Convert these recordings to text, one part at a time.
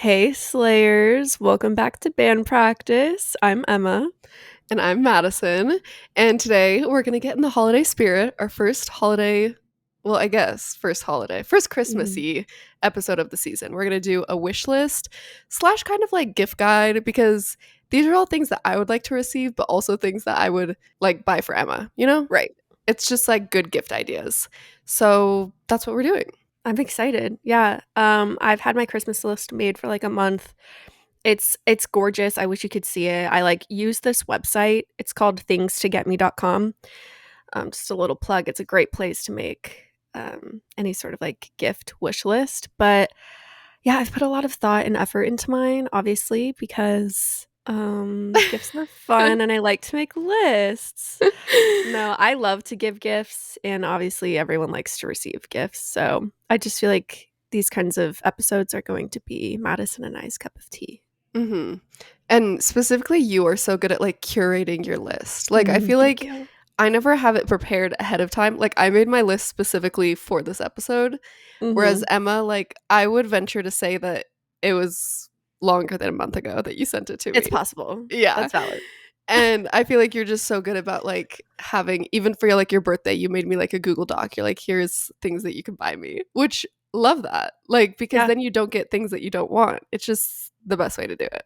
Hey Slayers, welcome back to band practice. I'm Emma. And I'm Madison. And today we're going to get in the holiday spirit. Our first holiday, well, I guess, first Christmassy episode of the season. We're going to do a wish list slash kind of like gift guide because these are all things that I would like to receive, but also things that I would like buy for Emma, you know? Right. It's just like good gift ideas. So that's what we're doing. I'm excited. Yeah. I've had my Christmas list made for like a month. It's gorgeous. I wish you could see it. I like use this website. It's called thingstogetme.com. Just a little plug. It's a great place to make any sort of like gift wish list. But yeah, I've put a lot of thought and effort into mine, obviously, because gifts are fun and I like to make lists. No, I love to give gifts, and obviously everyone likes to receive gifts. So I just feel like these kinds of episodes are going to be Madison and I's cup of tea. Mm-hmm. And specifically, you are so good at like curating your list. Like, I feel Thank like you. I never have it prepared ahead of time. Like, I made my list specifically for this episode. Whereas Mhm. Emma, like, I would venture to say that it was longer than a month ago that you sent it to It's me. possible. Yeah. That's valid. And I feel like you're just so good about like having, even for like your birthday, you made me like a Google Doc. You're like, here's things that you can buy me, which love that. Like, because Yeah, then you don't get things that you don't want. It's just the best way to do it.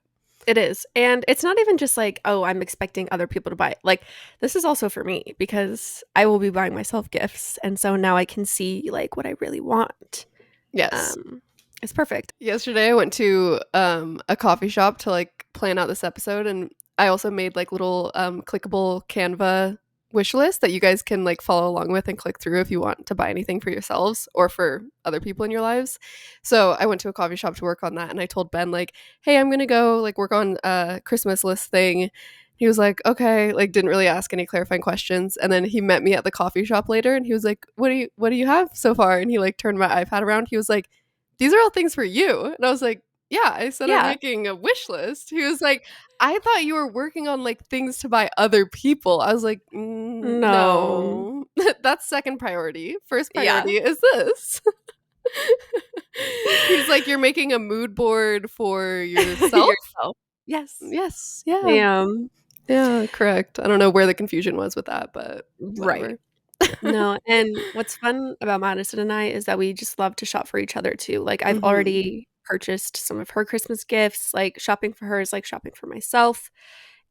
it is. And it's not even just like, oh, I'm expecting other people to buy it. Like, this is also for me because I will be buying myself gifts. And so now I can see like what I really want. Yes. Um, it's perfect. Yesterday I went to a coffee shop to like plan out this episode, and I also made like little clickable Canva wish list that you guys can like follow along with and click through if you want to buy anything for yourselves or for other people in your lives. So I went to a coffee shop to work on that, and I told Ben like, "Hey, I'm going to go like work on a Christmas list thing." He was like, "Okay," like didn't really ask any clarifying questions. And then he met me at the coffee shop later and he was like, "What do you have so far?" And he like turned my iPad around. He was like, "These are all things for you." And I was like, "Yeah, I said I'm Yeah. making a wish list." He was like, "I thought you were working on like things to buy other people." I was like, No. no, that's second priority. First Yeah. priority is this." He's like, "You're making a mood board for yourself?" Yourself. Yes. Yes, yeah. Am. Yeah, correct. I don't know where the confusion was with that, but Right. whatever. No, and what's fun about Madison and I is that we just love to shop for each other too. Like, I've Mhm. already purchased some of her Christmas gifts, like, shopping for her is like shopping for myself,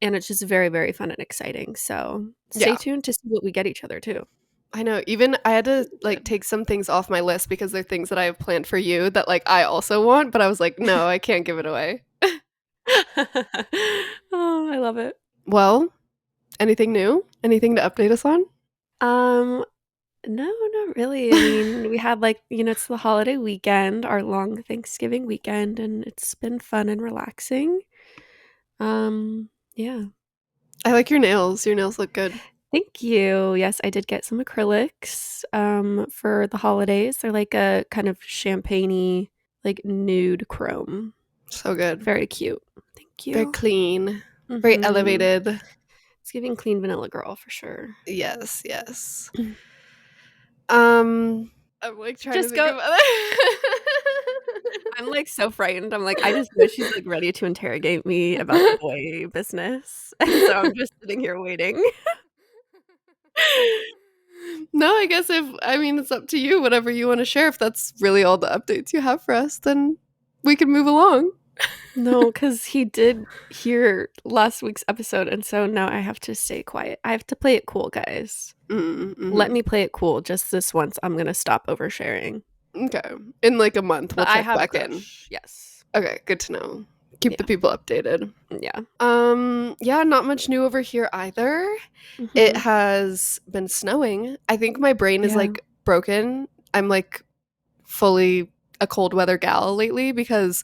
and it's just very, very fun and exciting, so stay Yeah. tuned to see what we get each other too. I know. Even I had to like Good. take some things off my list because they're things that I have planned for you that like I also want, but I was like, no, I can't give it away. Oh, I love it. Well, anything new? Anything to update us on? Um, no, not really. I mean, we had, like, it's the holiday weekend, our long Thanksgiving weekend, and it's been fun and relaxing. Yeah. I like your nails. Your nails look good. Thank you. Yes, I did get some acrylics, for the holidays. They're like a kind of champagne-y, like, nude chrome. So good. Very cute. Thank Very you. clean. Very Mhm. elevated. It's giving clean vanilla girl for sure. Yes, yes. I'm like trying to Just think go of other I'm, like, so frightened. I'm like, I just know she's, like, ready to interrogate me about the boy business, and so I'm just sitting here waiting. No, I guess if I mean it's up to you, whatever you want to share. If that's really all the updates you have for us, then we can move along. No, because he did hear last week's episode, and so now I have to stay quiet. I have to play it cool, guys. Let Mm-hmm. me play it cool just this once. I'm gonna stop oversharing. Okay. In like a month, we'll But I check have a back in. crush. Yes. Okay, good to know. Keep the Yeah. people updated. Yeah. Yeah, not much new over here either. It Mhm. has been snowing. I think my brain is Yeah. like broken. I'm like fully a cold weather gal lately because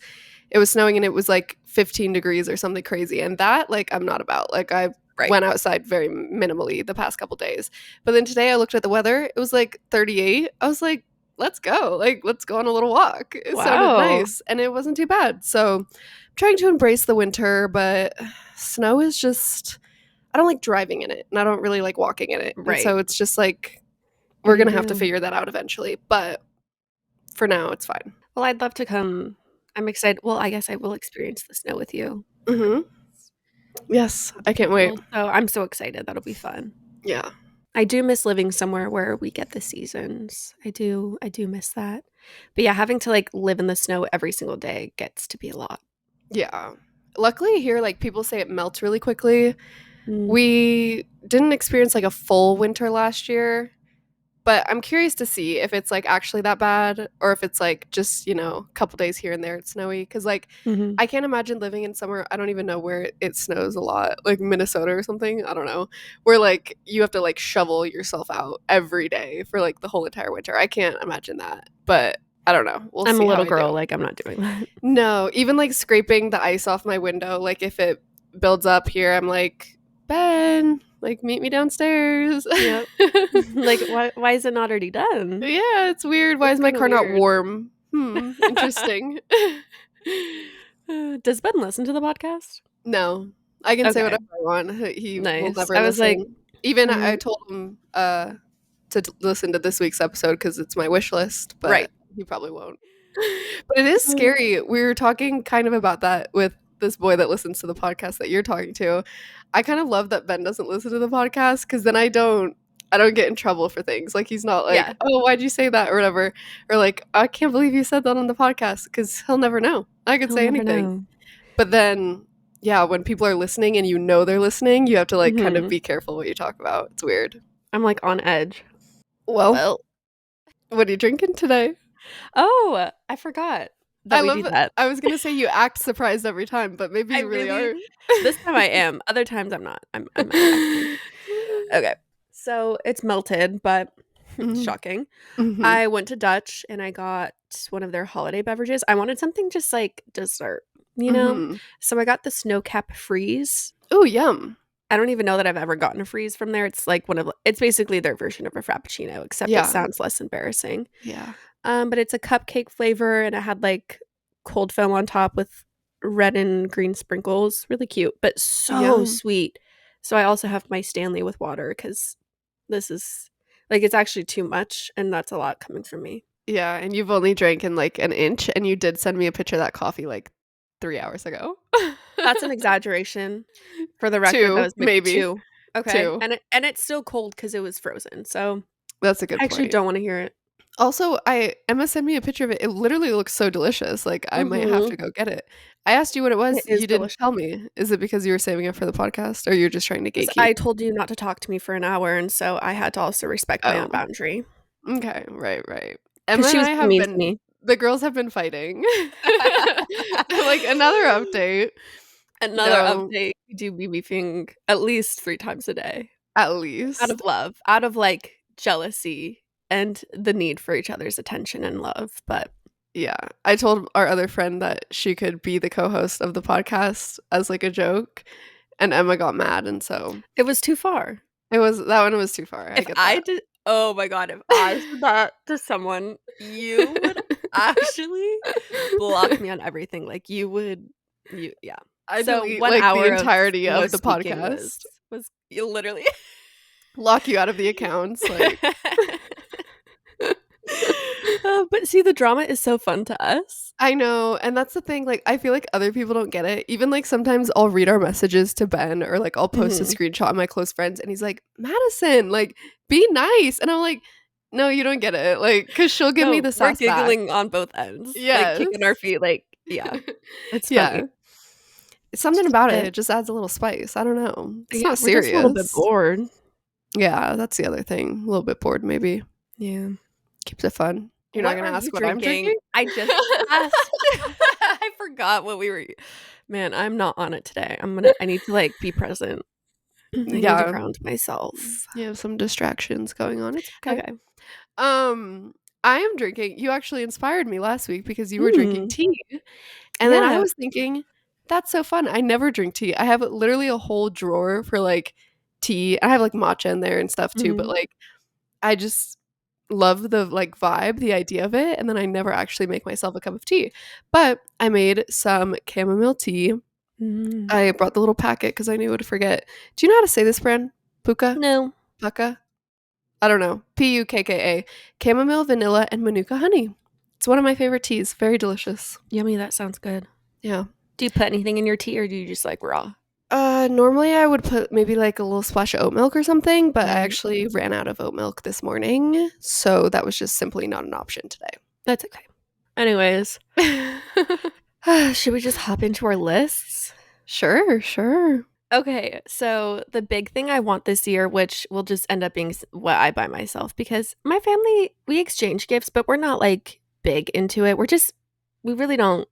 it was snowing and it was like 15 degrees or something crazy. And that, like, I'm not about. Like, I Right. went outside very minimally the past couple days. But then today I looked at the weather. It was like 38. I was like, let's go. Like, let's go on a little walk. It sounded Wow. nice and it wasn't too bad. So I'm trying to embrace the winter, but snow is just, I don't like driving in it and I don't really like walking in it. And Right. so it's just like, we're Me going to have to too. figure that out eventually. But for now, it's fine. Well, I'd love to come I'm excited. Well, I guess I will experience the snow with you. Mhm. Yes, I can't wait. Well, so I'm so excited. That'll be fun. Yeah. I do miss living somewhere where we get the seasons. I do miss that. But yeah, having to like live in the snow every single day gets to be a lot. Yeah. Luckily here, like, people say it melts really quickly. Mm, We didn't experience, like, a full winter last year, but I'm curious to see if it's, like, actually that bad or if it's, like, just, a couple days here and there it's snowy. Because like, mhm. I can't imagine living in somewhere I don't even know where it snows a lot, like Minnesota or something, I don't know, where, like, you have to, like, shovel yourself out every day for, like, the whole entire winter. I can't imagine that, but I don't know. We'll I'm a see how little I do. girl, like I'm not doing that. No, even, like, scraping the ice off my window, like, if it builds up here, I'm like, "Ben, like, meet me downstairs." Yep. Like why is it not already done? Yeah, it's weird. Why It's is my kind of car not weird. warm? Interesting. Does Ben listen to the podcast? No, I can say Okay, whatever I want. He will nice. never I was like, listen. Even I mm, told him, listen to this week's episode because it's my wish list, right. but he probably won't. But it is scary. We were talking kind of about that with this boy that listens to the podcast that you're talking to. I kind of love that Ben doesn't listen to the podcast because then I don't get in trouble for things. Like, he's not like, Yeah, "Oh, why'd you say that?" or whatever. Or like, "I can't believe you said that on the podcast," because he'll never know. I could he'll say never anything. know. But then, yeah, when people are listening and you know they're listening, you have to like kind of Mhm. be careful what you talk about. It's weird. I'm like on edge. Well, Well, what are you drinking today? oh, I forgot that I we love do it. that. I was gonna say you act surprised every time, but maybe I you really really are. this time I am. Other times I'm not. I'm acting. Okay. So it's melted, but Mhm, shocking. mhm, I went to Dutch and I got one of their holiday beverages. I wanted something just like dessert, you know? mhm. So I got the snow cap freeze. Ooh, yum. I don't even know that I've ever gotten a freeze from there. It's like it's basically their version of a frappuccino, except it Yeah, sounds less embarrassing. yeah, But it's a cupcake flavor and it had like cold foam on top with red and green sprinkles. Really cute, but so yum. sweet. So I also have my Stanley with water because this is like it's actually too much and that's a lot coming from me. Yeah, and you've only drank in like an inch, and you did send me a picture of that coffee like 3 hours ago. That's an exaggeration. For the record, that Two, was maybe maybe 2. Okay, two. and it's still cold because it was frozen, so That's a good I actually point. don't wanna hear it. Also, I Emma sent me a picture of it. It literally looks so delicious. Like, I might have Mhm. to go get it. I asked you what it It was. is You didn't delicious. tell me. Is it because you were saving it for the podcast, or you're just trying to 'Cause gatekeep? I told you not to talk to me for an hour, and so I had to also respect my own Oh, boundary. okay, right, right. Because Emma she and was I being have mean to been me. the girls have been fighting. Like, another update. Another No, update, we do be beefing at least 3 times a day. at Out of least. love, out of, like, jealousy and the need for each other's attention and love, but Yeah. I told our other friend that she could be the co-host of the podcast as, like, a joke, and Emma got mad, and so it was too far. that one was too far, I If get I that. did Oh my god, if I said that to someone, you would actually block me on everything, like, yeah. I So, delete, 1 like, the hour of entirety no of the speaking podcast, was you literally lock you out of the accounts, like But see, the drama is so fun to us. I know, and that's the thing, like, I feel like other people don't get it. Even, like, sometimes I'll read our messages to Ben or, like, I'll post a Mhm. screenshot of my close friends, and he's like, "Madison, like, be nice," and I'm like, "No, you don't get it," like, because 'cause she'll give me No, the we're sass back. giggling on both ends, like, Yes. kicking our feet, like yeah, it's Yeah. funny. Something about it, But, it just adds a little spice, I don't know. It's yeah, not we're just a little bit serious. bored. Yeah, that's the other thing, a little bit bored maybe. Yeah. Keeps it fun. You're not What gonna are you ask what I'm drinking? drinking? I just asked. I forgot what we were man, I'm not on it today. I need to, like, be present. I need to Yeah, ground myself. you have some distractions going on, it's okay. Okay. Um, I am drinking you actually inspired me last week because you were drinking Mm, tea, and then I yeah. was thinking, "That's so fun." I never drink tea. I have literally a whole drawer for, like, tea. I have, like, matcha in there and stuff too, but, Mhm. like, I just love the, like, vibe, the idea of it, and then I never actually make myself a cup of tea. But I made some chamomile tea. Mm. I brought the little packet because I knew I would forget. Do you know how to say this brand? Puka? No. Pucka? I don't know. Pukka. Chamomile, vanilla, and manuka honey. It's one of my favorite teas. Very delicious. Yummy, that sounds good. Yeah. Do you put anything in your tea or do you just like raw? Normally I would put maybe like a little splash of oat milk or something, but I Right. actually ran out of oat milk this morning, so that was just simply not an option That's okay. Anyways, today. should we just hop into our lists? Sure, sure. Okay, so the big thing I want this year, which will just end up being what I buy myself, because my family, we exchange gifts, but we're not like big into it. We really don't,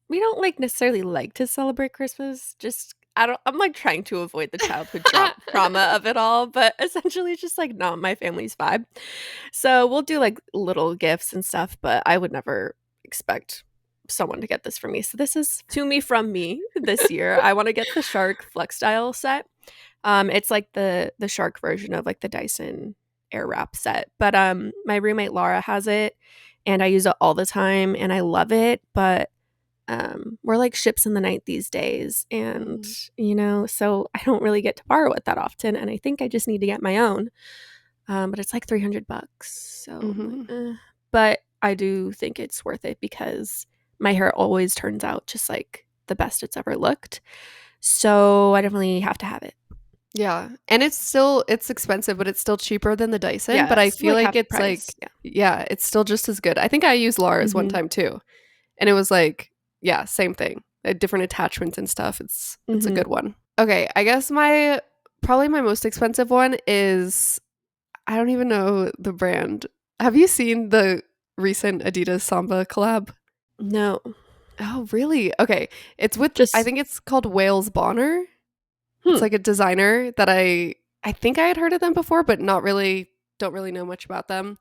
we don't like necessarily like to celebrate Christmas. Just, I'm like trying to avoid the childhood trauma of it all, but essentially it's just like not my family's vibe. So we'll do like little gifts and stuff, but I would never expect someone to get this for me. So this is to me from me this year. I want to get the Shark Flex Style set. It's like the Shark version of like the Dyson Airwrap set. But my roommate Laura has it and I use it all the time and I love it, but we're like ships in the night these days and Mm. so I don't really get to borrow it that often and I think I just need to get my own. But it's like $300. So I'm like, Mhm. but I do think it's worth it because my hair always turns out just like the best it's ever looked. So I definitely have to have it. Yeah, and it's expensive, but it's still cheaper than the Dyson, but Yeah, I it's feel like like half the it's price. like Yeah. yeah, it's still just as good. I think I used Laura's one Mhm. time too, and it was like yeah, same thing. Different attachments and stuff. It's a Mhm. good one. Okay, I guess my probably my most expensive one is I don't even know the brand. Have you seen the recent Adidas Samba collab? No. Oh, really? Okay. It's with I Just think it's called Wales Bonner. It's hmm. like a designer that I think I had heard of them before, but not really don't really know much about them.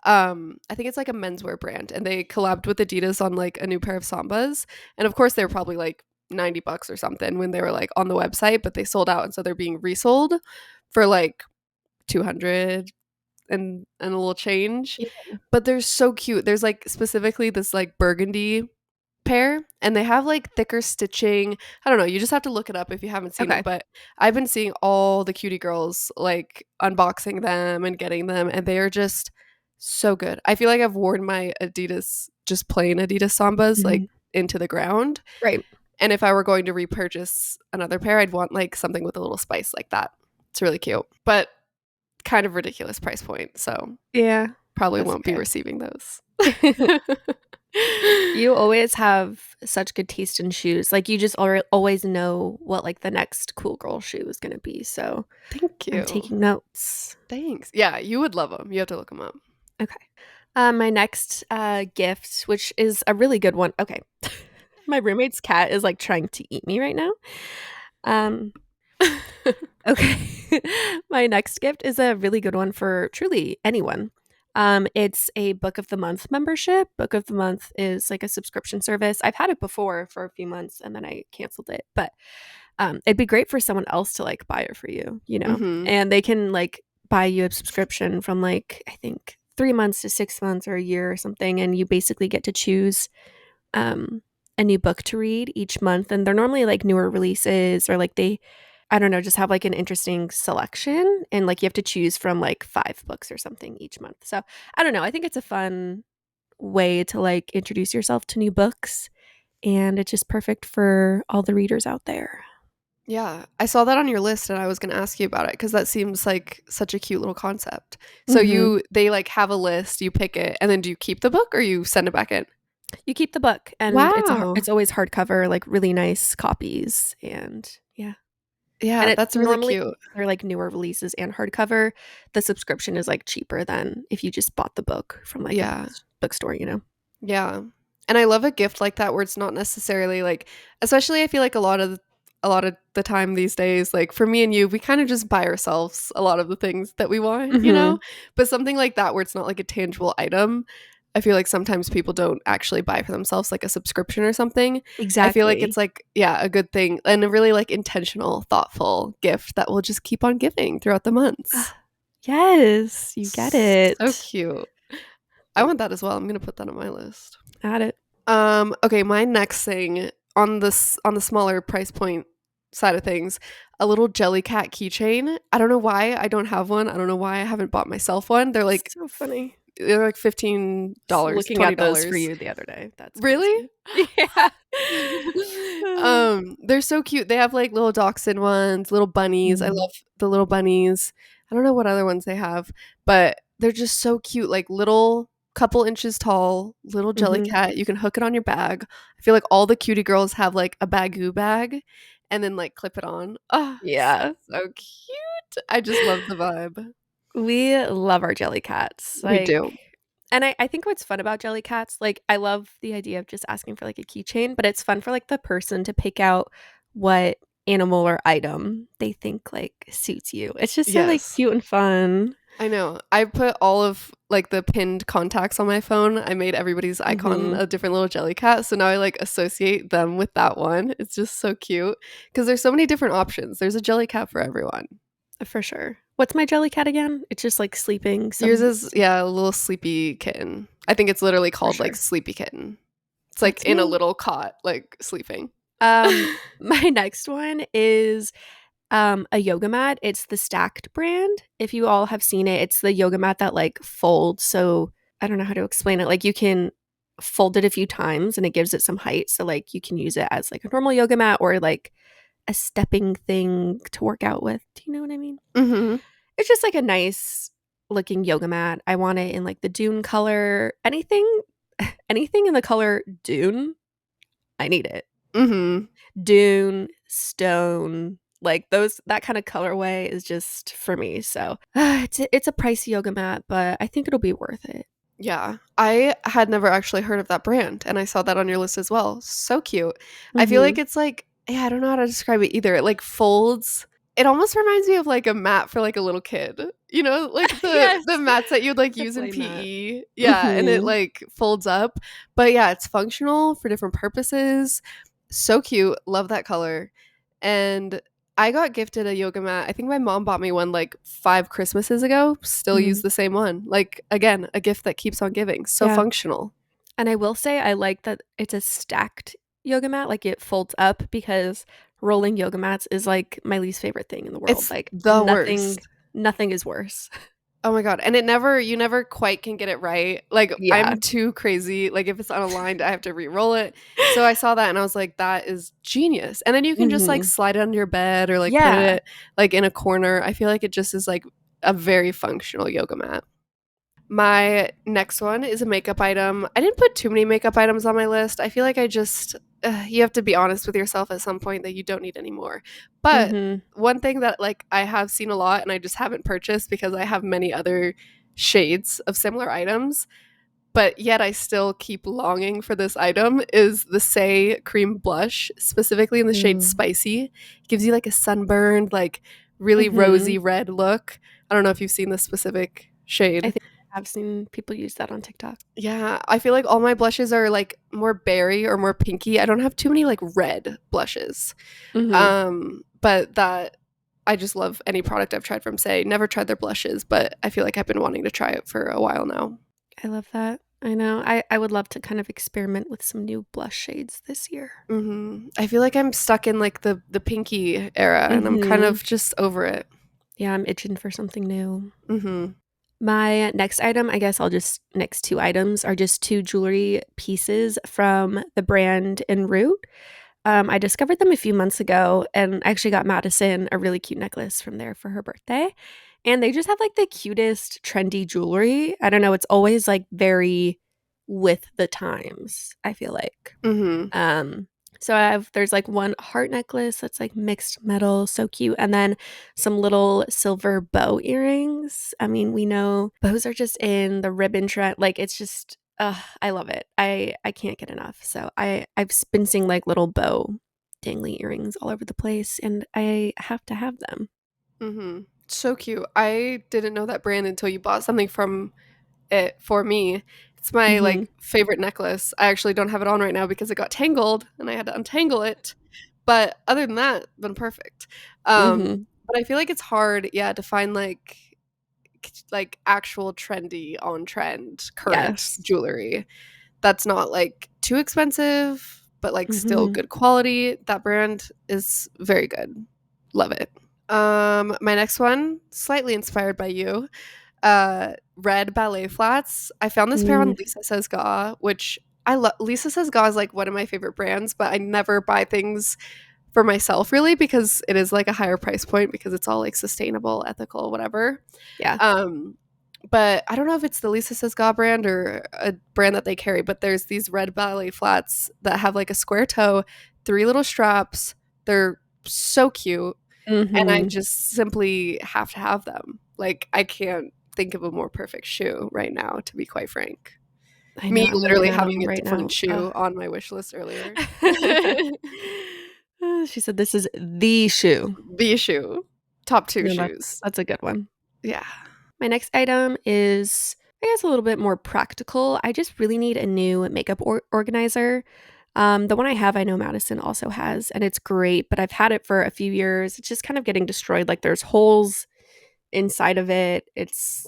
I think it's like a menswear brand and they collabed with Adidas on like a new pair of Sambas. And of course they were probably like $90 or something when they were like on the website, but they sold out and so they're being resold for like 200 and a little change. Yeah. But they're so cute. There's like specifically this like burgundy pair and they have like thicker stitching. I don't know, you just have to look it up if you haven't seen it, Okay. but I've been seeing all the cutie girls like unboxing them and getting them and they are just so good. I feel like I've worn my Adidas just plain Adidas Sambas like Mhm. into the ground. Right. And if I were going to repurchase another pair, I'd want like something with a little spice like that. It's really cute. But kind of ridiculous price point, so Yeah. probably That's won't be okay. receiving those. You always have such good taste in shoes. Like you just always know what like the next cool girl shoe is going to be. So Thank I'm you. taking notes. Thanks. Yeah, you would love them. You have to look them up. Okay. My next gift, which is a really good one. Okay. My roommate's cat is like trying to eat me right now. Um, okay. My next gift is a really good one for truly anyone. It's a Book of the Month membership. Book of the Month is like a subscription service. I've had it before for a few months and then I canceled it. But it'd be great for someone else to like buy it for you. Mhm. And they can like buy you a subscription from like I think 3 months to 6 months or a year or something, and you basically get to choose um, a new book to read each month, and they're normally like newer releases or like they. I don't know, just have like an interesting selection and like you have to choose from like 5 books or something each month. So I don't know. I think it's a fun way to like introduce yourself to new books and it's just perfect for all the readers out there. Yeah, I saw that on your list and I was gonna ask you about it because that seems like such a cute little concept. So Mhm. they like have a list, you pick it, and then do you keep the book or you send it back in? You keep the book, and Wow. it's always hardcover, like, really nice copies, and yeah. And Yeah, it's that's really normally cute. they're, like, newer releases and hardcover, the subscription is, like, cheaper than if you just bought the book from, like, a Yeah. bookstore. Yeah. And I love a gift like that where it's not necessarily like especially I feel like a lot of the time these days, like for me and you, we kind of just buy ourselves a lot of the things that we want, you know? Mhm. But something like that where it's not like a tangible item, I feel like sometimes people don't actually buy for themselves like a subscription or something. I feel like it's Exactly. like, yeah, a good thing and a really like intentional, thoughtful gift that will just keep on giving throughout the months. Ah, yes, you get So it. cute. I Thank want that as well. I'm gonna put that on my list. Add it. Okay, my next thing on the smaller price point side of things, a little Jellycat keychain. I don't know why I don't have one. I don't know why I haven't bought myself one. They're like So funny. They're like $15, Looking at those for $20. you the other day. That's Really? crazy. Yeah. They're so cute. They have like little dachshund ones, little bunnies. I Mm. love the little bunnies. I don't know what other ones they have, but they're just so cute. Like little couple inches tall, little jelly Mhm. cat. You can hook it on your bag. I feel like all the cutie girls have like a bagoo bag and then like clip it on. Oh, Yeah. so cute. I just love the vibe. We love our jelly cats, We do. and I think what's fun about jelly cats, like, I love the idea of just asking for, like, a keychain, but it's fun for, like, the person to pick out what animal or item they think, like, suits you. It's just so, like, Yes. cute and fun. I know. I put all of like the pinned contacts on my phone. I made everybody's icon Mhm. a different little jelly cat. So now I like associate them with that one. It's just so cute because there's so many different options. There's a jelly cat for everyone. For sure. What's my jelly cat again? It's just, like, sleeping Yours some is, yeah, a little sleepy kitten. I think it's literally for called like sure. sleepy kitten. It's like That's in a me. little cot, like sleeping. My next one is a yoga mat. It's the Stacked brand. If you all have seen it, it's the yoga mat that like folds. So I don't know how to explain it. Like you can fold it a few times and it gives it some height. So like you can use it as like a normal yoga mat or like a stepping thing to work out with. Do you know what I mean? Mm-hmm. It's just like a nice looking yoga mat. I want it in like the dune color. Anything in the color dune, I need it. Mm-hmm. Dune, stone, like those that kind of colorway is just for me. So it's a pricey yoga mat, but I think it'll be worth it. Yeah, I had never actually heard of that brand, and I saw that on your list as well. So cute. I feel like Hmm. it's like, yeah, I don't know how to describe it either. It like folds. It almost reminds me of like a mat for like a little kid. You know, like Yes, the mats that you'd like the use in play mat. PE. Yeah, and it Hmm. like folds up. But yeah, it's functional for different purposes. So cute. Love that color. And I got gifted a yoga mat. I think my mom bought me one like 5 Christmases ago. Still use Hmm. the same one. Like again, a gift that keeps on giving. So Yeah, functional. and I will say I like that it's a stacked yoga mat, like it folds up because rolling yoga mats is like my least favorite thing in the world. It's Like the worst. nothing is worse. Oh my god. And it never you never quite can get it right. Like Yeah. I'm too crazy. Like if it's unaligned, I have to re-roll it. So I saw that and I was like, that is genius. And then you can just like Hmm. slide it under your bed or like put Yeah. it like in a corner. I feel like it just is like a very functional yoga mat. My next one is a makeup item. I didn't put too many makeup items on my list. I feel like I just, you have to be honest with yourself at some point that you don't need any more. But Hmm. one thing that like I have seen a lot and I just haven't purchased because I have many other shades of similar items, but yet I still keep longing for this item is the Say cream blush, specifically in the shade Mm. Spicy. It gives you like a sunburned, like really Hmm. rosy red look. I don't know if you've seen this specific I shade. think I've seen people use that on TikTok. Yeah, I feel like all my blushes are like more berry or more pinky. I don't have too many like red blushes. Mhm. But that I just love any product I've tried from Say. Never tried their blushes, but I feel like I've been wanting to try it for a while now. I love that. I know. I would love to kind of experiment with some new blush shades this year. I feel like I'm stuck in like the pinky era and I'm kind Mhm. of just over it. Yeah, I'm itching for something new. Mhm. My next item, I guess I'll just next 2 items are just 2 jewelry pieces from the brand En Route. I discovered them a few months ago, and I actually got Madison a really cute necklace from there for her birthday. And they just have like the cutest trendy jewelry. I don't know, it's always like very with the times, I feel like. Mhm. Um, so there's like one heart necklace that's like mixed metal, so cute, and then some little silver bow earrings. I mean, we know bows are just in the ribbon trend. Like it's just, I love it. I can't get enough. So I've been seeing like little bow dangly earrings all over the place, and I have to have them. Mhm. So cute. I didn't know that brand until you bought something from it for me. It's my Mhm. like favorite necklace. I actually don't have it on right now because it got tangled and I had to untangle it. But other than that, been perfect. Mhm. But I feel like it's hard, yeah, to find like actual trendy on trend current Yes. jewelry that's not like too expensive, but like still Mhm. good quality. That brand is very good. Love it. My next one, slightly inspired by you. red ballet flats. I found this pair on Mm, Lisa Says Ga, which I love. Lisa Says Ga is like one of my favorite brands, but I never buy things for myself really because it is like a higher price point because it's all like sustainable, ethical, whatever. yeah. Um, but I don't know if it's the Lisa Says Ga brand or a brand that they carry, but there's these red ballet flats that have like a square toe, three little straps. They're so cute. And I Mhm. just simply have to have them. Like, I can't think of a more perfect shoe right now, to be quite frank. I know, Me I'm literally looking at having them a right now. different shoe on my wish list earlier. She said this is the shoe. The shoe. Top 2 No, shoes. that's a good one. Yeah. My next item is, I guess, a little bit more practical. I just really need a new makeup organizer. The one I have, I know Madison also has, and it's great, but I've had it for a few years. It's just kind of getting destroyed. Like there's holes inside of it. It's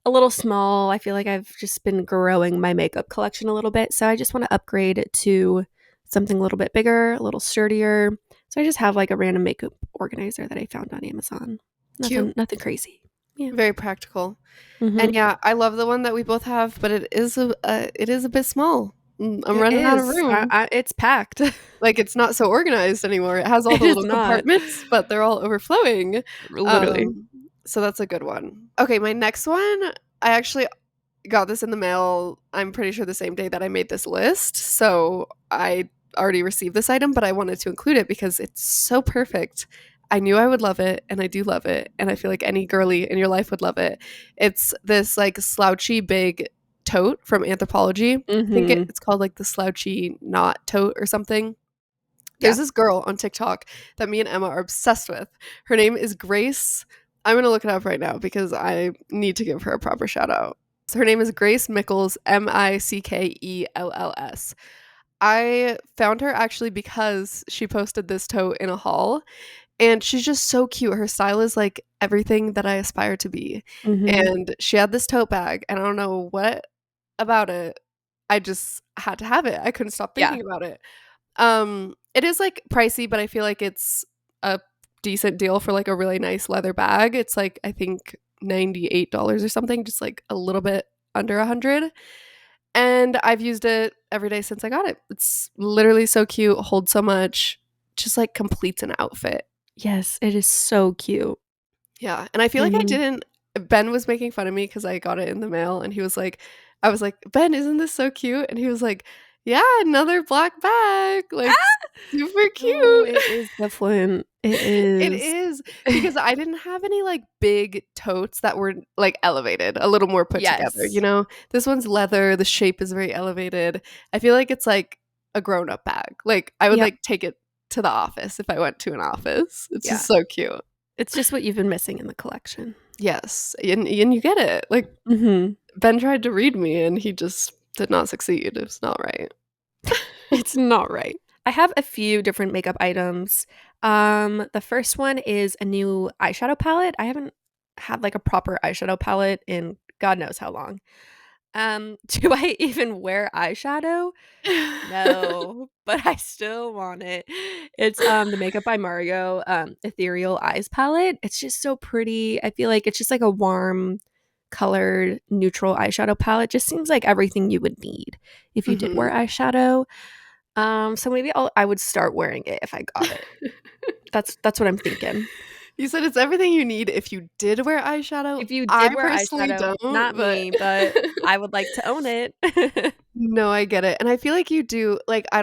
a little small. I feel like I've just been growing my makeup collection a little bit. So I just want to upgrade to something a little bit bigger, a little sturdier. So I just have like a random makeup organizer that I found on Amazon. Cute. Nothing crazy. Yeah. Very practical. And Mm-hmm. yeah, I love the one that we both have, but it is a bit small. I'm It running out of is. room. It's packed. Like, it's not so organized anymore. It has all It the is little not. compartments, but they're all overflowing. Literally. So that's a good one. Okay, my next one, I actually got this in the mail, I'm pretty sure the same day that I made this list. So I already received this item, but I wanted to include it because it's so perfect. I knew I would love it, and I do love it, and I feel like any girly in your life would love it. It's this like slouchy big tote from Anthropology. I think Mm-hmm. it's called like the slouchy knot tote or something. There's Yeah. this girl on TikTok that me and Emma are obsessed with. Her name is Grace. I'm going to look it up right now because I need to give her a proper shout out. So her name is Grace Mickles, Mickels. I found her actually because she posted this tote in a haul and she's just so cute. Her style is like everything that I aspire to be. Mm-hmm. And she had this tote bag and I don't know what about it. I just had to have it. I couldn't stop Yeah. thinking about it. It is, like, pricey, but I feel like it's a decent deal for, like, a really nice leather bag. It's, like, I think $98 or something, just, like, a little bit under 100, and I've used it every day since I got it. It's literally so cute, holds so much, just, like, completes an outfit. Yes, it is so cute. Yeah, and I feel like I Mm-hmm. didn't Ben was making fun of me because I got it in the mail, and he was like I was like, "Ben, isn't this so cute?" And he was like, "Yeah, another black bag, like, super Oh, cute." it is different. It It is. is, because I didn't have any, like, big totes that were, like, elevated, a little more put together, you Yes. know? This one's leather, the shape is very elevated. I feel like it's, like, a grown-up bag. Like, I would, Yep. like, take it to the office if I went to an office. It's Yeah. just so cute. It's just what you've been missing in the collection. Yes, and you get it. Like, Mhm. Ben tried to read me, and he just did not succeed. It's not right. It's not right. I have a few different makeup items. The first one is a new eyeshadow palette. I haven't had, like, a proper eyeshadow palette in God knows how long. Do I even wear eyeshadow? No, but I still want it. It's, the Makeup by Mario, Ethereal Eyes palette. It's just so pretty. I feel like it's just like a warm colored neutral eyeshadow palette. Just seems like everything you would need if you did wear Mhm. eyeshadow. So maybe I would start wearing it if I got it. That's what I'm thinking. You said it's everything you need if you did wear eyeshadow. If you I did wear personally eyeshadow, don't, not but me, but I would like to own it. no, I get it, and I feel like you do like, I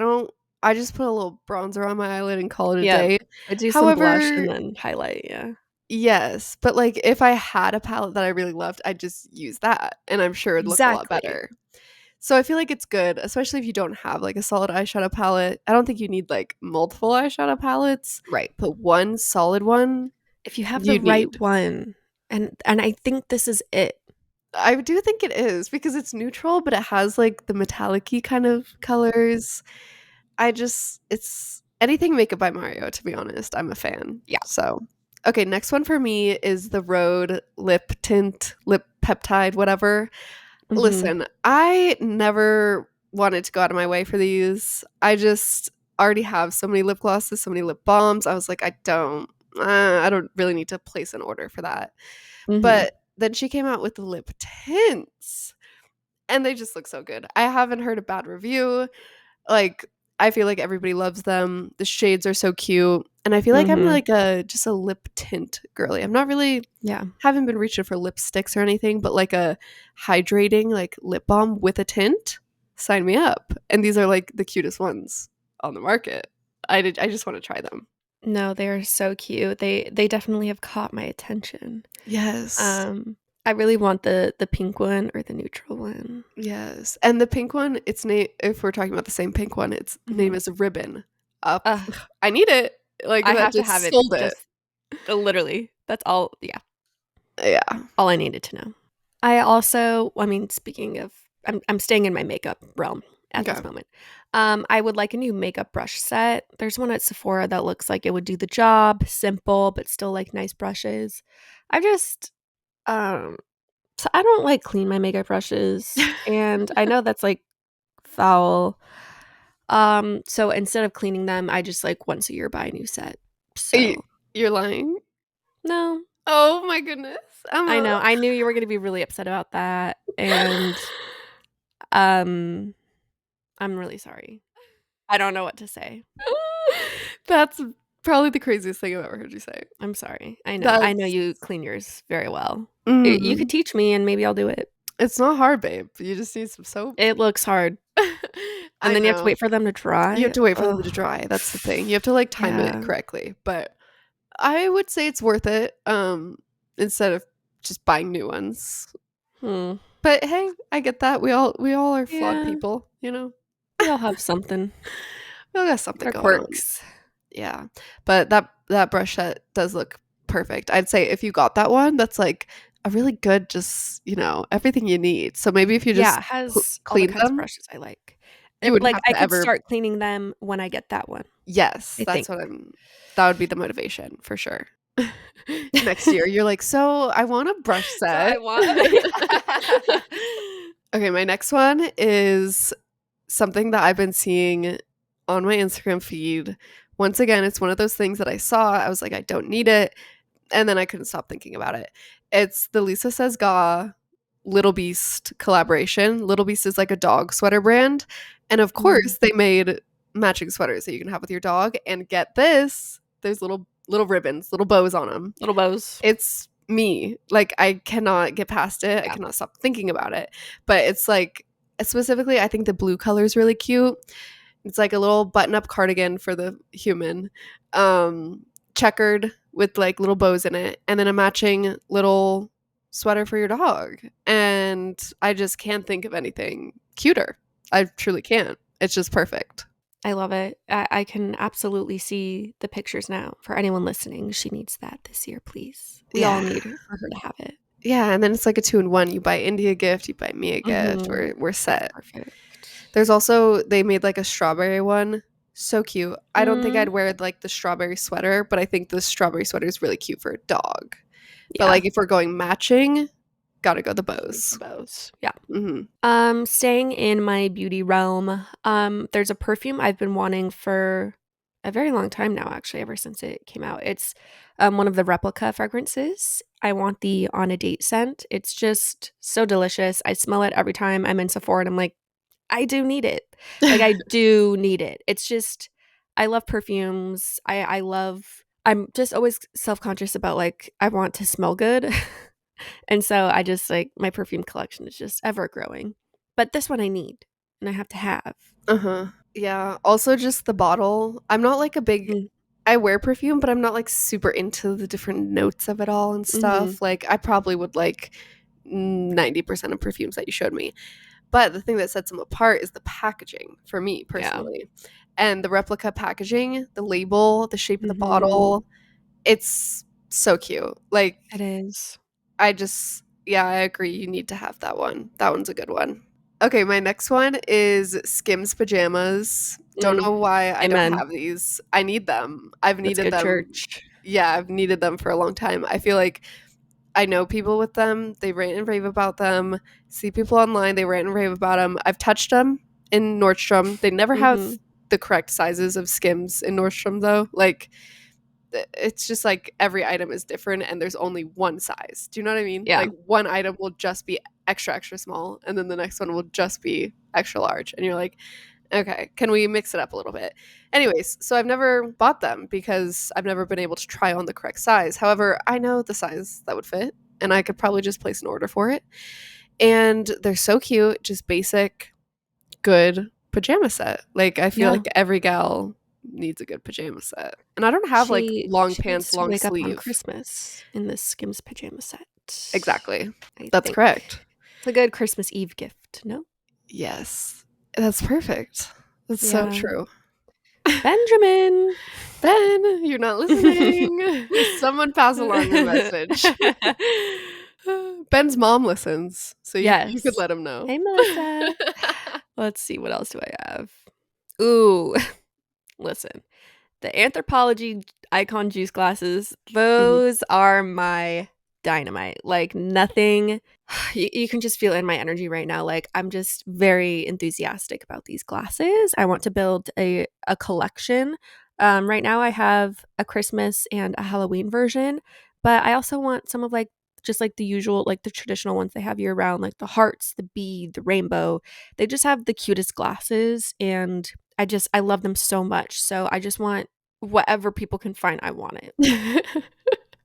just put a little bronzer on my eyelid and call it a Yep. day. I do some blush However and then highlight, yeah. yes, but, like, if I had a palette that I really loved, I'd just use that, and I'm sure it'd look a lot Exactly. better. So I feel like it's good, especially if you don't have, like, a solid eyeshadow palette. I don't think you need, like, multiple eyeshadow palettes, Right. but one solid one If you have the you right need. one, and I think this is it. I do think it is because it's neutral, but it has, like, the metallic-y kind of colors. It's anything Makeup by Mario, to be honest, I'm a fan. Yeah. So, okay, next one for me is the Rhode lip tint, lip peptide, whatever. Mhm. Listen, I never wanted to go out of my way for these. I just already have so many lip glosses, so many lip balms. I was like, I don't really need to place an order for that. Mhm. But then she came out with the lip tints, and they just look so good. I haven't heard a bad review. Like, I feel like everybody loves them. The shades are so cute, and I feel like I'm Mhm. like a just a lip tint girly. I'm not really Yeah. haven't been reaching for lipsticks or anything, but like a hydrating like lip balm with a tint, sign me up. And these are like the cutest ones on the market. I just want to try them. No, they're so cute. They definitely have caught my attention. Yes. Um, I really want the pink one or the neutral one. Yes. And the pink one, its name, if we're talking about the same pink one, its name Mhm. is Ribbon. Up. Ugh, I need it. Like I that have to have just it sold it. just literally. That's all, yeah, Yeah. all I needed to know. I mean, speaking of, I'm staying in my makeup realm at Okay. this moment. I would like a new makeup brush set. There's one at Sephora that looks like it would do the job, simple but still like nice brushes. I just um so I don't like clean my makeup brushes, and I know that's like foul. So instead of cleaning them, I just like once a year buy a new set. You- So, You're lying. no, Oh my goodness. I Emma. know. I knew you were going to be really upset about that, and um I'm really sorry. I don't know what to say. That's probably the craziest thing I've ever heard you say. I'm sorry. I know. I know That's you clean yours very well. You could mhm. teach me and maybe I'll do it. It's not hard, babe. You just need some soap. It looks hard. And I then you have to know. wait for them to You have dry. to wait for them Oh, to dry. That's the thing. You have to like time it yeah. correctly. But I would say it's worth it. Instead of just buying new ones. Hmm. But hey, I get that. We all are flawed Yeah. people, you know. We all have something. We all got something Our going on. quirks. Yeah. But that brush set does look perfect. I'd say if you got that one, that's like a really good just, everything you need. So maybe if you Yeah, just it has all the clean kinds of them, brushes I like. you wouldn't Like, have I to could ever. start cleaning them when I get that one, Yes, I that's think. what that would be the motivation for sure. Next year, you're like, "So, I want a brush So set." I want Okay, my next one is something that I've been seeing on my Instagram feed. Once again, it's one of those things that I saw, I was like, "I don't need it," and then I couldn't stop thinking about it. It's the Lisa Says Ga Little Beast collaboration. Little Beast is like a dog sweater brand, and of Mhm. course, they made matching sweaters that you can have with your dog, and get this, there's little ribbons, little bows on them. Little bows. It's me. Like, I cannot get past it. I Yeah. cannot stop thinking about it. But it's like specifically, I think the blue color is really cute. It's like a little button-up cardigan for the human, checkered with like little bows in it, and then a matching little sweater for your dog. And I just can't think of anything cuter. I truly can't. It's just perfect. I love it. I can absolutely see the pictures now. For anyone listening, she needs that this year, please. We all Yeah. need for her to have it. Yeah, and then it's like a 2-in-1. You buy India a gift, you buy me a gift. Mhm. We're That's set. perfect. There's also they made like a strawberry one. So cute. I don't think I'd Mm, wear like the strawberry sweater, but I think the strawberry sweater is really cute for a dog. But yeah. like if we're going matching, gotta go the Need the bows. bows. Yeah. Hmm. Staying in my beauty realm, there's a perfume I've been wanting for a very long time now, actually, ever since it came out. It's one of the replica fragrances. I want the On a Date scent. It's just so delicious. I smell it every time I'm in Sephora and I'm like, I do need it. Like, I do need it. It's just, I love perfumes. I'm just always self conscious about like, I want to smell good. And so I just like my perfume collection is just ever growing. But this one I need and I have to have. Uh-huh. Yeah. Also just the bottle. I'm not like a big Mm, I wear perfume, but I'm not like super into the different notes of it all and mhm. stuff. Like I probably would like 90% of perfumes that you showed me. But the thing that sets them apart is the packaging for me Yeah. personally. And the replica packaging, the label, the shape of the Mhm. bottle, it's so cute. Like, It is. yeah, I agree. You need to have that one. That one's a good one. Okay, my next one is Skims pajamas. Don't Mm, know why I don't amen. have these. I need them. I've That's needed good them. church. Yeah, I've needed them for a long time. I feel like I know people with them. They rant and rave about them. See people online. They rant and rave about them. I've touched them in Nordstrom. They never have Mhm. the correct sizes of Skims in Nordstrom though. Like it's just like every item is different and there's only one size. Do you know what I mean? Yeah. Like one item will just be extra, extra small, and then the next one will just be extra large. And you're like, okay, can we mix it up a little bit? Anyways, so I've never bought them because I've never been able to try on the correct size. However, I know the size that would fit, and I could probably just place an order for it. And they're so cute, just basic, good pajama set. Like, I feel Yeah. like every gal needs a good pajama set. And I don't have like She long she needs pants, to long wake up on sleeve. Christmas in the Skims pajama set, Exactly. I That's think. correct. It's a good Christmas Eve gift, no? Yes. That's perfect. That's so Yeah. true. Benjamin! Ben, you're not listening. Someone pass along the message. Ben's mom listens, so you could Yes. let him know. Hey, Melissa. Let's see, what else do I have? Ooh, listen. The Anthropology Icon juice glasses, Mhm. those are my dynamite. Like, nothing you can just feel in my energy right now. Like, I'm just very enthusiastic about these glasses. I want to build a collection. Right now I have a Christmas and a Halloween version, but I also want some of like just like the usual, like the traditional ones they have year round, like the hearts, the bead, the rainbow. They just have the cutest glasses, and I love them so much. So I just want whatever people can find. I want it.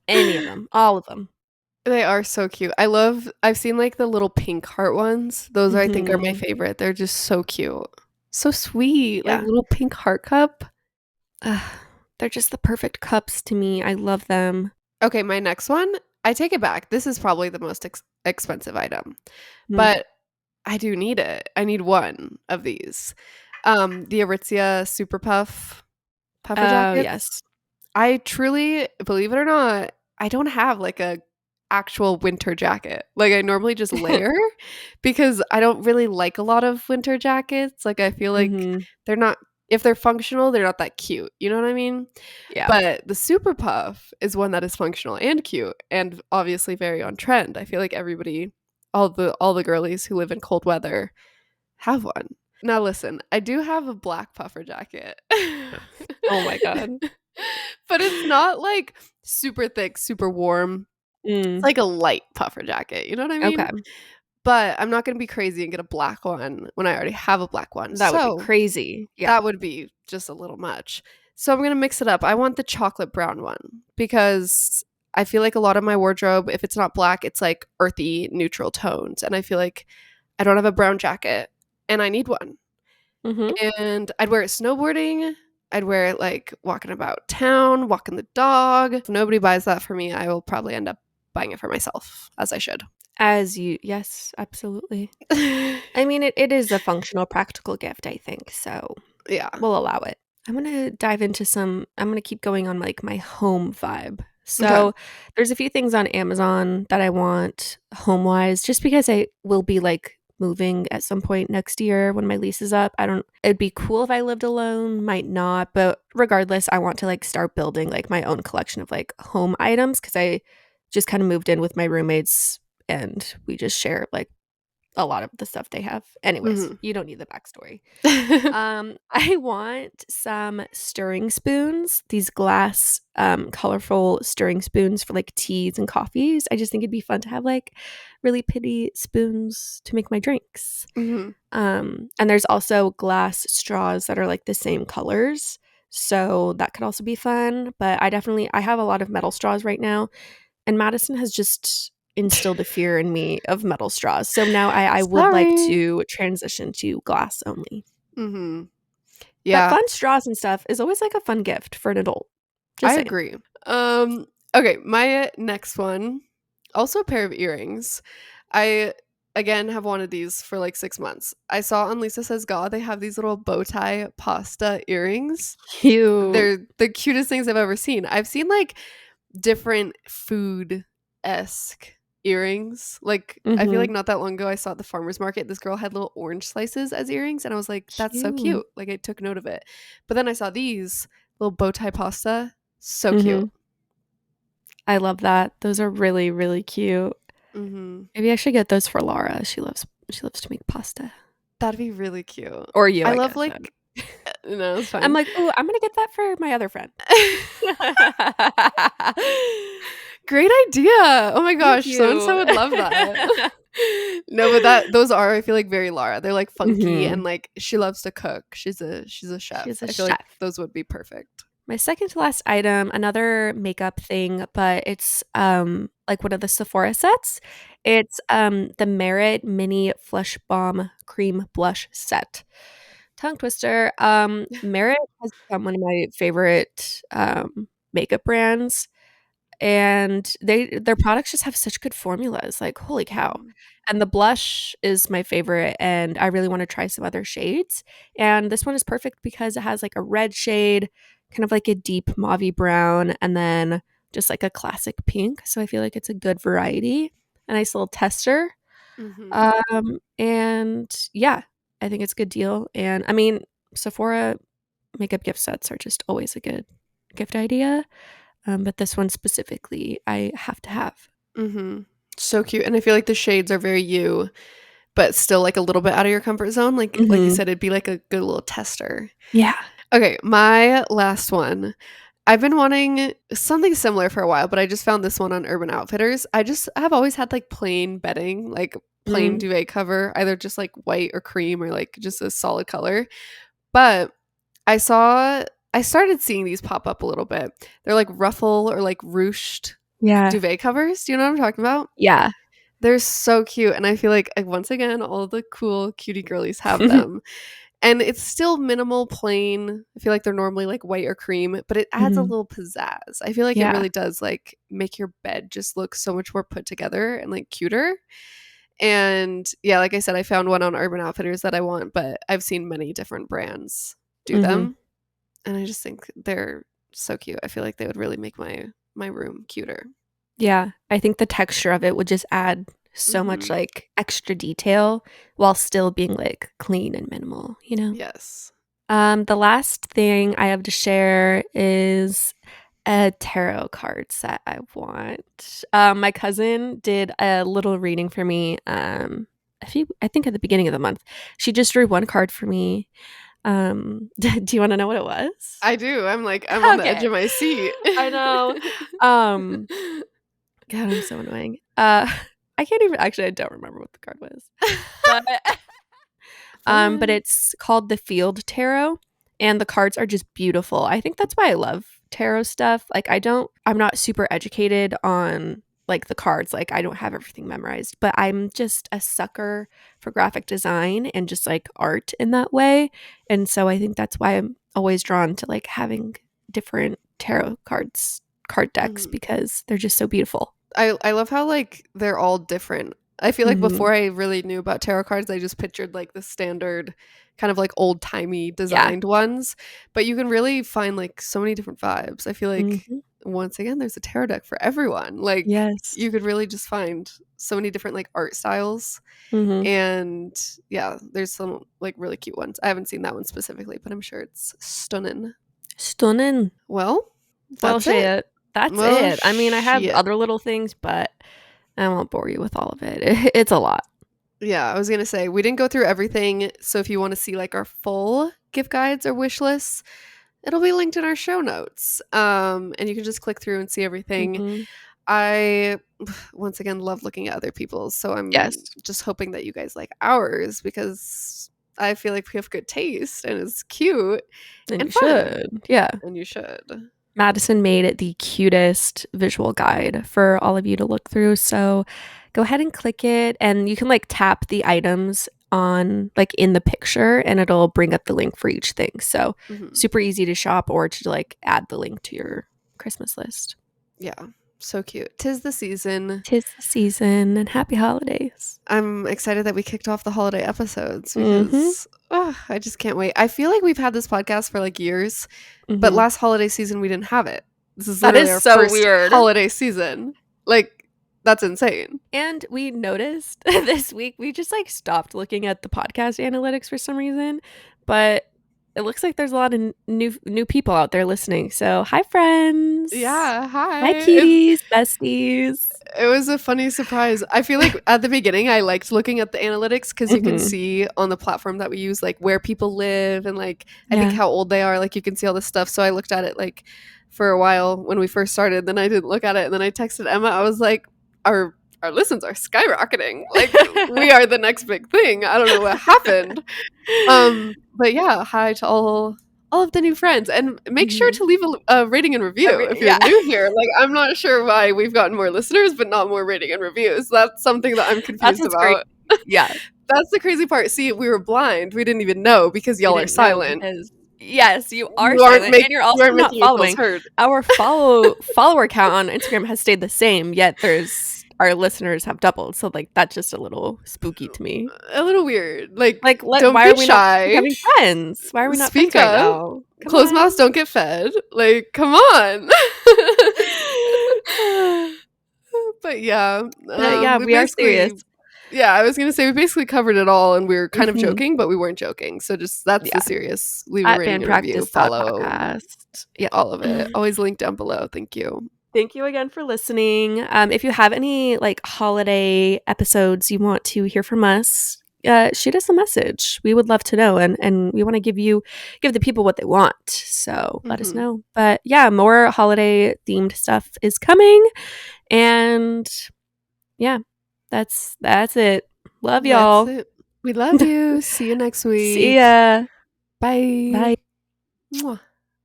Any of them, all of them. They are so cute. I've seen like the little pink heart ones. Those I think are my Mhm. favorite. They're just so cute. So sweet. Like Yeah. little pink heart cup. Ugh, they're just the perfect cups to me. I love them. Okay, my next one, I take it back. This is probably the most expensive item, Mm. but I do need it. I need one of these. The Aritzia Super Puff puffer Oh, jackets. yes. I truly, believe it or not, I don't have like a actual winter jacket. Like I normally just layer because I don't really like a lot of winter jackets. Like I feel like Mhm. they're not if they're functional, they're not that cute. You know what I mean? Yeah. But the Super Puff is one that is functional and cute and obviously very on trend. I feel like everybody all the girlies who live in cold weather have one. Now listen, I do have a black puffer jacket. Oh my god. But it's not like super thick, super warm. It's Mm. like a light puffer jacket, you know what I mean? Okay. But I'm not gonna be crazy and get a black one when I already have a black one. That would be So crazy. Yeah. that would be just a little much. So I'm gonna mix it up. I want the chocolate brown one because I feel like a lot of my wardrobe, if it's not black, it's like earthy, neutral tones. And I feel like I don't have a brown jacket and I need one. Mhm. And I'd wear it snowboarding. I'd wear it like walking about town, walking the dog. If nobody buys that for me, I will probably end up buying it for myself, as I should. Yes, absolutely. I mean, it is a functional, practical gift, I think, so Yeah. we'll allow it. I'm gonna keep going on, like, my home vibe. Okay. So, there's a few things on Amazon that I want home-wise just because I will be, like, moving at some point next year when my lease is up. I don't It'd be cool if I lived alone, might not, but regardless, I want to, like, start building, like, my own collection of, like, home items because I just kinda moved in with my roommates, and we just share, like, a lot of the stuff they have. Anyways, Mhm. you don't need the backstory. I want some stirring spoons, these glass, colorful stirring spoons for, like, teas and coffees. I just think it'd be fun to have, like, really pretty spoons to make my drinks. Mhm. And there's also glass straws that are, like, the same colors, so that could also be fun, but I have a lot of metal straws right now, and Madison has just instilled a fear in me of metal straws, so now I would like Sorry. to transition to glass only. Mhm. But Yeah, fun straws and stuff is always, like, a fun gift for an adult. I Just saying. agree. Okay, my next one, also a pair of earrings. I again have wanted these for like 6 months. I saw on Lisa Says God they have these little bow tie pasta earrings. Cute. They're the cutest things I've ever seen. I've seen like different food-esque earrings. Like I feel like Mhm. not that long ago I saw at the farmer's market this girl had little orange slices as earrings and I was like, that's so Cute. cute. Like I took note of it. But then I saw these little bow tie pasta. So cute. Mhm. I love that. Those are really, really cute. Mhm. Maybe I should get those for Laura. She loves to make pasta. That'd be really cute. Or you, I I love guess. I like don't know. No, it's I'm fine. like, "Ooh, I'm gonna get that for my other friend." Great idea. Oh my Thank gosh, so and so you. would love that. No, but those are, I feel like, very Laura. They're like funky and Mhm. like she loves to cook. She's a chef. She's a I feel like chef. those would be perfect. My second to last item, another makeup thing, but it's like one of the Sephora sets. It's the Merit Mini Flush Bomb Cream Blush Set. Tongue twister. Merit has become one of my favorite makeup brands, and their products just have such good formulas. Like, holy cow. Mhm. And the blush is my favorite, and I really want to try some other shades. And this one is perfect because it has like a red shade, kind of like a deep mauvey brown, and then just like a classic pink. So I feel like it's a good variety, a nice little tester. Mhm. And yeah, I think it's a good deal. And I mean, Sephora makeup gift sets are just always a good gift idea. But this one specifically, I have to have. Mhm. So cute. And I feel like the shades are very you, but still like a little bit out of your comfort zone. Like you Mhm. said, it'd be like a good little tester. Yeah. Okay, my last one. I've been wanting something similar for a while, but I just found this one on Urban Outfitters. I just have always had like plain bedding, like plain Mm. duvet cover, either just like white or cream or like just a solid color. But I started seeing these pop up a little bit. They're like ruffle or like ruched Yeah. duvet covers. Do you know what I'm talking about? Yeah. They're so cute. And I feel like once again, all the cool cutie girlies have them. And it's still minimal, plain. I feel like they're normally like white or cream, but it adds a Mhm. little pizzazz. I feel like it Yeah. really does like make your bed just look so much more put together and like cuter. And yeah, like I said, I found one on Urban Outfitters that I want, but I've seen many different brands do Mhm. them, and I just think they're so cute. I feel like they would really make my room cuter. Yeah. I think the texture of it would just add so much, Mhm. like, extra detail while still being, like, clean and minimal, you know? Yes. The last thing I have to share is a tarot card set I want. My cousin did a little reading for me, I think at the beginning of the month. She just drew one card for me. Do you wanna know what it was? I do. I'm on the edge Okay. of my seat. I know. Um, God, I'm so annoying. I can't even actually, I don't remember what the card was. But but Fun. it's called the Field Tarot, and the cards are just beautiful. I think that's why I love tarot stuff. Like, I'm not super educated on, like, the cards, like, I don't have everything memorized, but I'm just a sucker for graphic design and just, like, art in that way, and so I think that's why I'm always drawn to, like, having different tarot card decks Mhm. because they're just so beautiful. I love how like they're all different. I feel like Mhm. before I really knew about tarot cards, I just pictured like the standard kind of like old-timey Yeah. designed ones, but you can really find like so many different vibes. I feel like Mhm. once again there's a tarot deck for everyone. Like Yes. you could really just find so many different like art styles, Mhm. and yeah, there's some like really cute ones. I haven't seen that one specifically, but I'm sure it's stunning. Stunning. Well, Well, that's it. shit. That's Well, it. I mean, I have shit. other little things, but I won't bore you with all of it. It's a lot. Yeah, I was gonna say we didn't go through everything, so if you want to see like our full gift guides or wish lists, it'll be linked in our show notes. And you can just click through and see everything. Mhm. I once again love looking at other people's, so I'm Yes. just hoping that you guys like ours because I feel like we have good taste and it's cute And and you fun, should. Yeah. and you should. Madison made the cutest visual guide for all of you to look through. So go ahead and click it, and you can like tap the items on like in the picture, and it'll bring up the link for each thing. So Hmm. super easy to shop or to like add the link to your Christmas list. Yeah, so cute. 'Tis the season. 'Tis the season, and happy holidays. I'm excited that we kicked off the holiday episodes Mhm. because I just can't wait. I feel like we've had this podcast for like years, but Mhm. last holiday season we didn't have it. This is That literally is our so first weird. holiday season. Like, that's insane. And we noticed this week we just like stopped looking at the podcast analytics for some reason, but it looks like there's a lot of new people out there listening. So, hi friends. Yeah, hi. Hi cuties, besties. It was a funny surprise. I feel like at the beginning I liked looking at the analytics because you can Mhm. see on the platform that we use like where people live and like I think Yeah. how old they are. Like you can see all this stuff. So I looked at it like for a while when we first started. Then I didn't look at it. And then I texted Emma. I was like, our listens are skyrocketing. Like we are the next big thing. I don't know what happened. But yeah, hi to all of the new friends, and make sure Mhm. to leave a rating and review if you're Yeah. new here. Like, I'm not sure why we've gotten more listeners, but not more rating and reviews. That's something that I'm That's confused what's great. about. Yeah. That's the crazy part. See, we were blind. We didn't even know because We y'all are didn't know silent. because yes, you are silent and you're You also aren't not making yourselves following. heard. Our follower count on Instagram has stayed the same, yet there's our listeners have doubled. So like that's just a little spooky to me. A little weird. Like, Like don't why be are we not shy. becoming friends? Why are we not friends Speak right up. now? Come Closed on. mouths don't get fed. Like, come on. But yeah, Yeah, we we are serious. basically, yeah, I was gonna say we basically covered it all, and we were kind of Mhm. joking, but we weren't joking. So just that's the Yeah. serious. Leave a At rating and review, follow bandpractice.podcast. Yeah. all of it. Always linked down below. Thank you. Thank you again for listening. If you have any like holiday episodes you want to hear from us, shoot us a message. We would love to know, and we want to give the people what they want. So let us Hmm. know. But yeah, more holiday themed stuff is coming, and yeah, that's it. Love That's y'all. it. We love you. See you next See week. ya. Bye. Bye. Mwah.